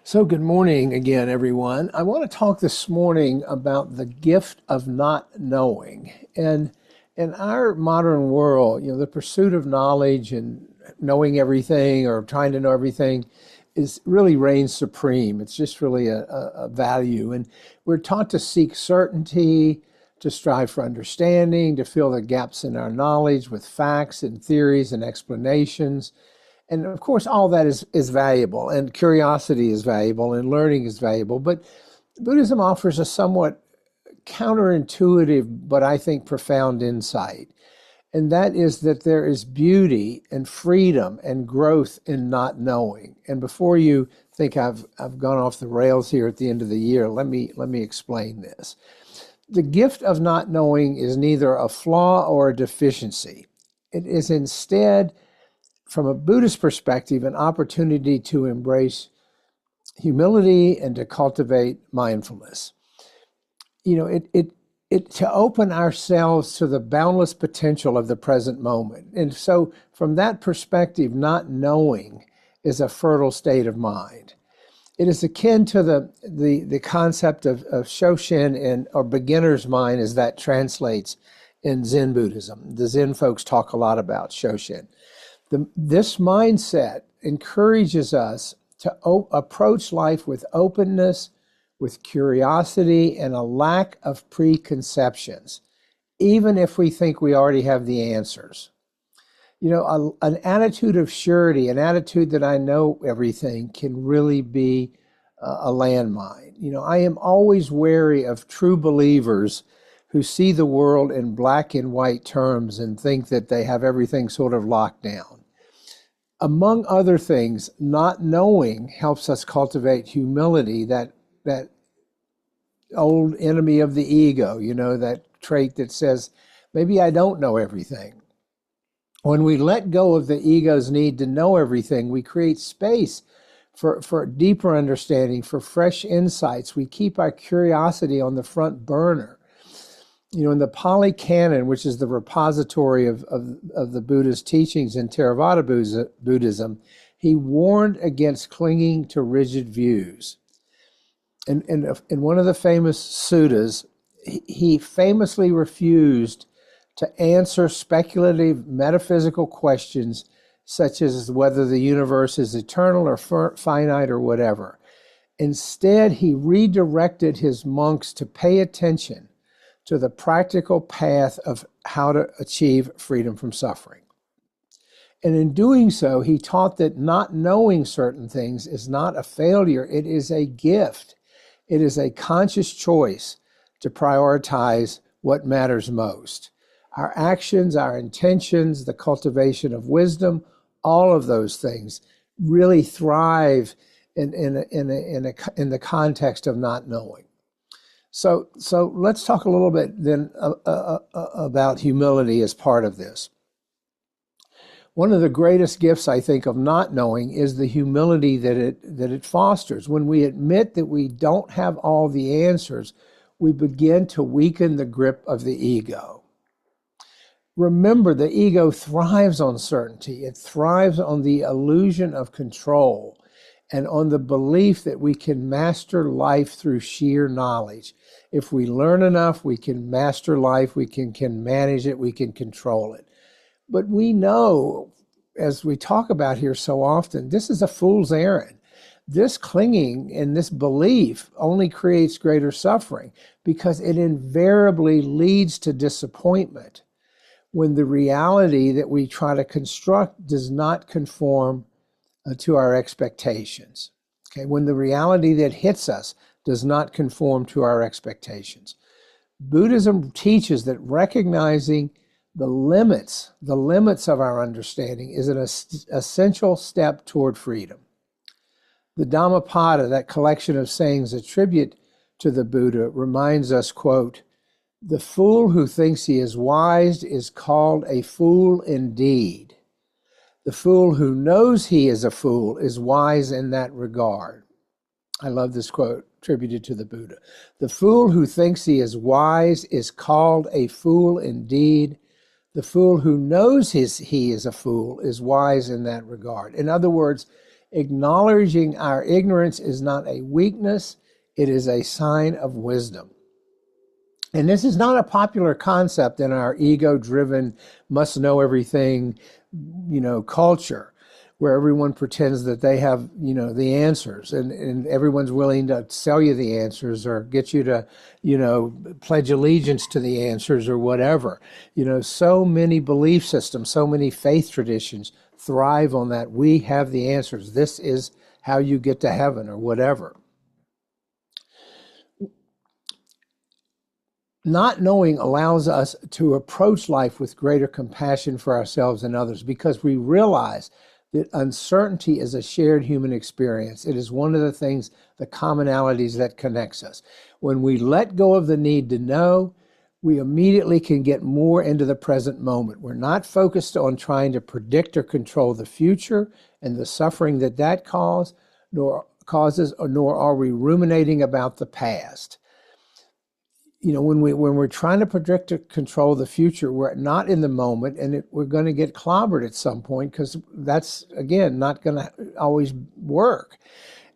So, good morning again, everyone. I want to talk this morning about the gift of not knowing. And in our modern world, the pursuit of knowledge and knowing everything or trying to know everything is really reigns supreme. It's just really a value. And we're taught to seek certainty, to strive for understanding, to fill the gaps in our knowledge with facts and theories and explanations. And of course, all that is valuable, and curiosity is valuable, and learning is valuable. But Buddhism offers a somewhat counterintuitive, but I think profound insight. And that is that there is beauty and freedom and growth in not knowing. And before you think I've gone off the rails here at the end of the year, let me explain this. The gift of not knowing is neither a flaw or a deficiency. It is instead, from a Buddhist perspective, an opportunity to embrace humility and to cultivate mindfulness. To open ourselves to the boundless potential of the present moment. And so from that perspective, not knowing is a fertile state of mind. It is akin to the concept of Shoshin or beginner's mind, as that translates in Zen Buddhism. The Zen folks talk a lot about Shoshin. This mindset encourages us to approach life with openness, with curiosity, and a lack of preconceptions, even if we think we already have the answers. An attitude of surety, an attitude that I know everything, can really be a landmine. I am always wary of true believers who see the world in black and white terms and think that they have everything sort of locked down. Among other things, not knowing helps us cultivate humility, that old enemy of the ego, that trait that says, maybe I don't know everything. When we let go of the ego's need to know everything, we create space for deeper understanding, for fresh insights. We keep our curiosity on the front burner. In the Pali Canon, which is the repository of the Buddha's teachings in Theravada Buddhism, he warned against clinging to rigid views. In one of the famous suttas, he famously refused to answer speculative metaphysical questions such as whether the universe is eternal or finite or whatever. Instead, he redirected his monks to pay attention to the practical path of how to achieve freedom from suffering. And in doing so, he taught that not knowing certain things is not a failure, it is a gift. It is a conscious choice to prioritize what matters most. Our actions, our intentions, the cultivation of wisdom, all of those things really thrive in the context of not knowing. So let's talk a little bit then about humility as part of this. One of the greatest gifts, I think, of not knowing is the humility that it fosters. When we admit that we don't have all the answers, we begin to weaken the grip of the ego. Remember, the ego thrives on certainty. It thrives on the illusion of control and on the belief that we can master life through sheer knowledge. If we learn enough, we can master life, we can manage it, we can control it. But we know, as we talk about here so often, this is a fool's errand. This clinging and this belief only creates greater suffering because it invariably leads to disappointment when the reality that we try to construct does not conform to our expectations. Okay, when the reality that hits us does not conform to our expectations. Buddhism teaches that recognizing the limits of our understanding is an essential step toward freedom. The Dhammapada, that collection of sayings attributed to the Buddha, reminds us, quote, "The fool who thinks he is wise is called a fool indeed. The fool who knows he is a fool is wise in that regard." I love this quote attributed to the Buddha. The fool who thinks he is wise is called a fool indeed. The fool who knows he is a fool is wise in that regard. In other words, Acknowledging our ignorance is not a weakness, it is a sign of wisdom. And this is not a popular concept in our ego-driven, must know everything, culture, where everyone pretends that they have, the answers, and everyone's willing to sell you the answers or get you to, pledge allegiance to the answers or whatever. So many belief systems, so many faith traditions thrive on that. We have the answers. This is how you get to heaven or whatever. Not knowing allows us to approach life with greater compassion for ourselves and others because we realize that uncertainty is a shared human experience. It is one of the things, the commonalities that connects us. When we let go of the need to know, we immediately can get more into the present moment. We're not focused on trying to predict or control the future and the suffering that causes, nor are we ruminating about the past. When we're trying to predict or control the future, we're not in the moment, and we're going to get clobbered at some point because that's, again, not going to always work.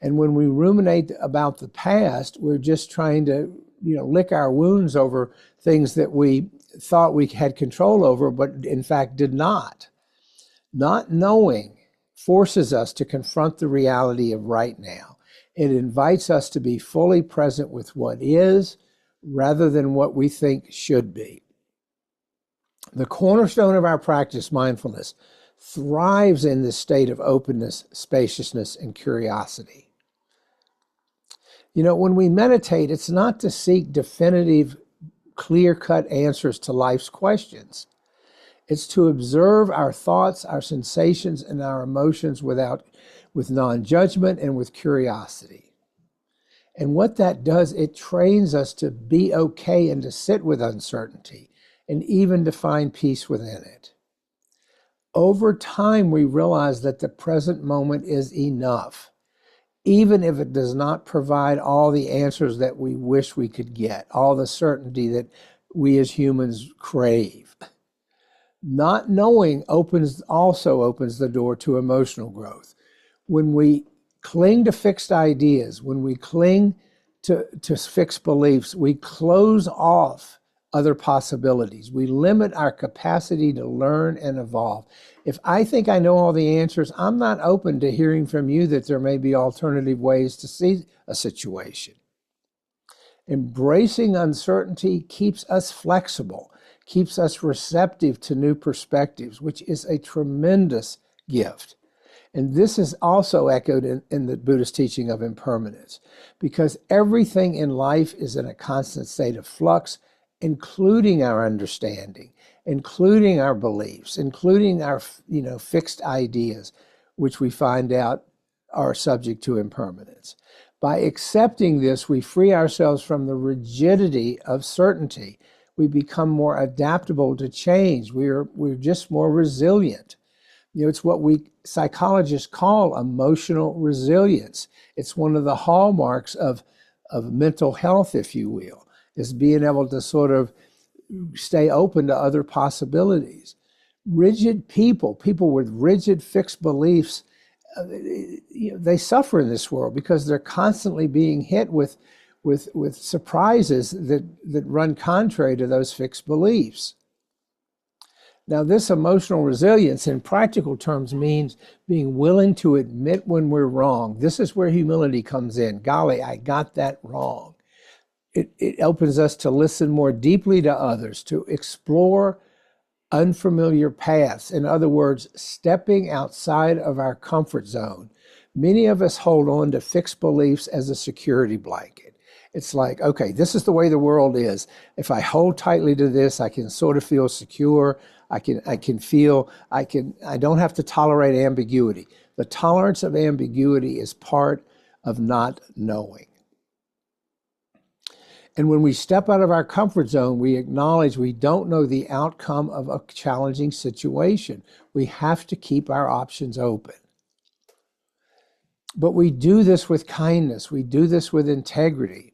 And when we ruminate about the past, we're just trying to, lick our wounds over things that we thought we had control over, but in fact did not. Not knowing forces us to confront the reality of right now. It invites us to be fully present with what is, rather than what we think should be. The cornerstone of our practice, mindfulness, thrives in this state of openness, spaciousness, and curiosity. When we meditate, it's not to seek definitive, clear-cut answers to life's questions. It's to observe our thoughts, our sensations, and our emotions with non-judgment and with curiosity. And what that does, it trains us to be okay and to sit with uncertainty and even to find peace within it. Over time, we realize that the present moment is enough, even if it does not provide all the answers that we wish we could get, all the certainty that we as humans crave. Not knowing also opens the door to emotional growth. When we cling to fixed ideas, when we cling to fixed beliefs, we close off other possibilities. We limit our capacity to learn and evolve. If I think I know all the answers, I'm not open to hearing from you that there may be alternative ways to see a situation. Embracing uncertainty keeps us flexible, keeps us receptive to new perspectives, which is a tremendous gift. And this is also echoed in the Buddhist teaching of impermanence, because everything in life is in a constant state of flux, including our understanding, including our beliefs, including our fixed ideas, which we find out are subject to impermanence. By accepting this, we free ourselves from the rigidity of certainty. We become more adaptable to change. We're just more resilient. It's what we psychologists call emotional resilience. It's one of the hallmarks of mental health, if you will, is being able to sort of stay open to other possibilities. Rigid people with rigid fixed beliefs, they suffer in this world because they're constantly being hit with surprises that run contrary to those fixed beliefs. Now, this emotional resilience in practical terms means being willing to admit when we're wrong. This is where humility comes in. Golly, I got that wrong. It opens us to listen more deeply to others, to explore unfamiliar paths. In other words, stepping outside of our comfort zone. Many of us hold on to fixed beliefs as a security blanket. It's like, okay, this is the way the world is. If I hold tightly to this, I can sort of feel secure. I don't have to tolerate ambiguity. The tolerance of ambiguity is part of not knowing. And when we step out of our comfort zone, we acknowledge we don't know the outcome of a challenging situation. We have to keep our options open. But we do this with kindness. We do this with integrity.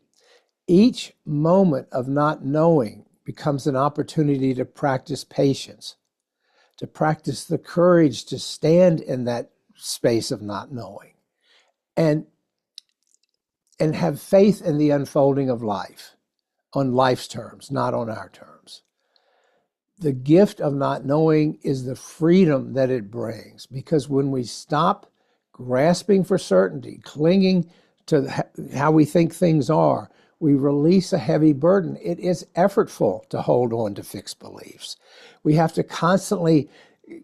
Each moment of not knowing becomes an opportunity to practice patience, to practice the courage to stand in that space of not knowing. and have faith in the unfolding of life on life's terms, not on our terms. The gift of not knowing is the freedom that it brings, because when we stop grasping for certainty, clinging to how we think things are, we release a heavy burden. It is effortful to hold on to fixed beliefs. We have to constantly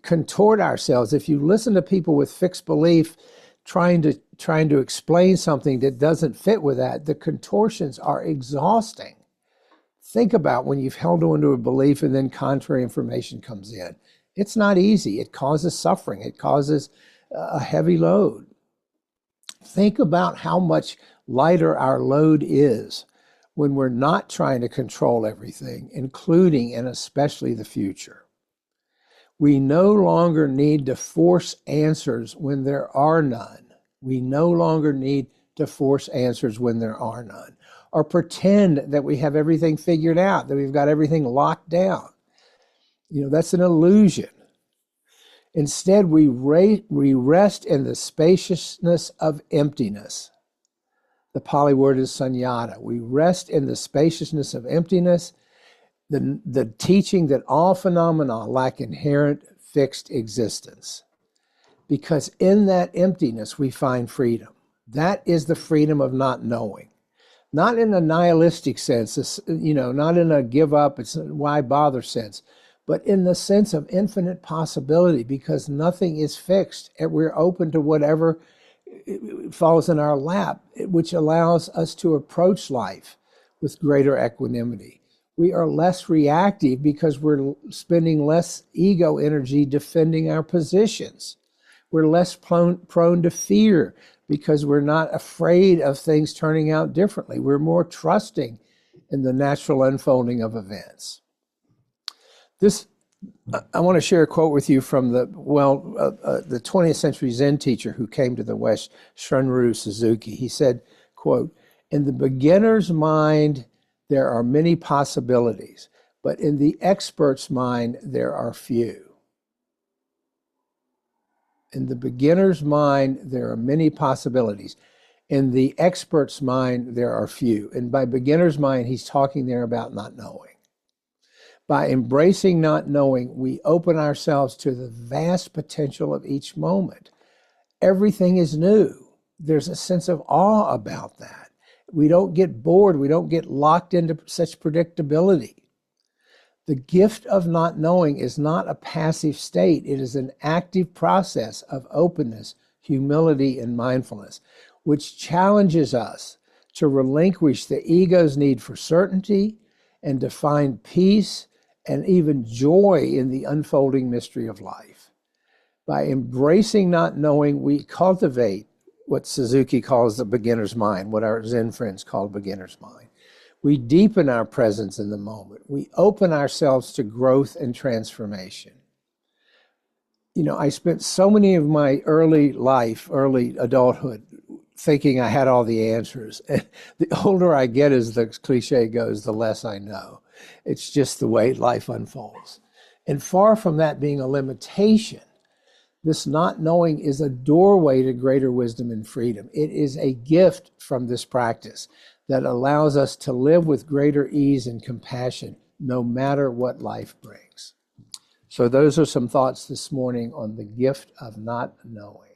contort ourselves. If you listen to people with fixed belief trying to explain something that doesn't fit with that, the contortions are exhausting. Think about when you've held on to a belief and then contrary information comes in. It's not easy. It causes suffering. It causes a heavy load. Think about how much lighter our load is when we're not trying to control everything, including and especially the future. We no longer need to force answers when there are none. We no longer need to force answers when there are none, or pretend that we have everything figured out, that we've got everything locked down. That's an illusion. Instead, we rest in the spaciousness of emptiness. The Pali word is sunyata. We rest in the spaciousness of emptiness, the teaching that all phenomena lack inherent fixed existence. Because in that emptiness, we find freedom. That is the freedom of not knowing. Not in a nihilistic sense, not in a give up, it's a why bother sense, but in the sense of infinite possibility, because nothing is fixed. We're open to whatever falls in our lap, which allows us to approach life with greater equanimity. We are less reactive because we're spending less ego energy defending our positions. We're less prone to fear because we're not afraid of things turning out differently. We're more trusting in the natural unfolding of events. I want to share a quote with you from the 20th century Zen teacher who came to the West, Shunryu Suzuki. He said, quote, "In the beginner's mind, there are many possibilities, but in the expert's mind, there are few." In the beginner's mind, there are many possibilities. In the expert's mind, there are few. And by beginner's mind, he's talking there about not knowing. By embracing not knowing, we open ourselves to the vast potential of each moment. Everything is new. There's a sense of awe about that. We don't get bored. We don't get locked into such predictability. The gift of not knowing is not a passive state. It is an active process of openness, humility, and mindfulness, which challenges us to relinquish the ego's need for certainty and to find peace and even joy in the unfolding mystery of life. By embracing not knowing, we cultivate what Suzuki calls the beginner's mind, what our Zen friends call beginner's mind. We deepen our presence in the moment. We open ourselves to growth and transformation. I spent so many of my early adulthood, thinking I had all the answers. And the older I get, as the cliche goes, the less I know. It's just the way life unfolds. And far from that being a limitation, this not knowing is a doorway to greater wisdom and freedom. It is a gift from this practice that allows us to live with greater ease and compassion, no matter what life brings. So those are some thoughts this morning on the gift of not knowing.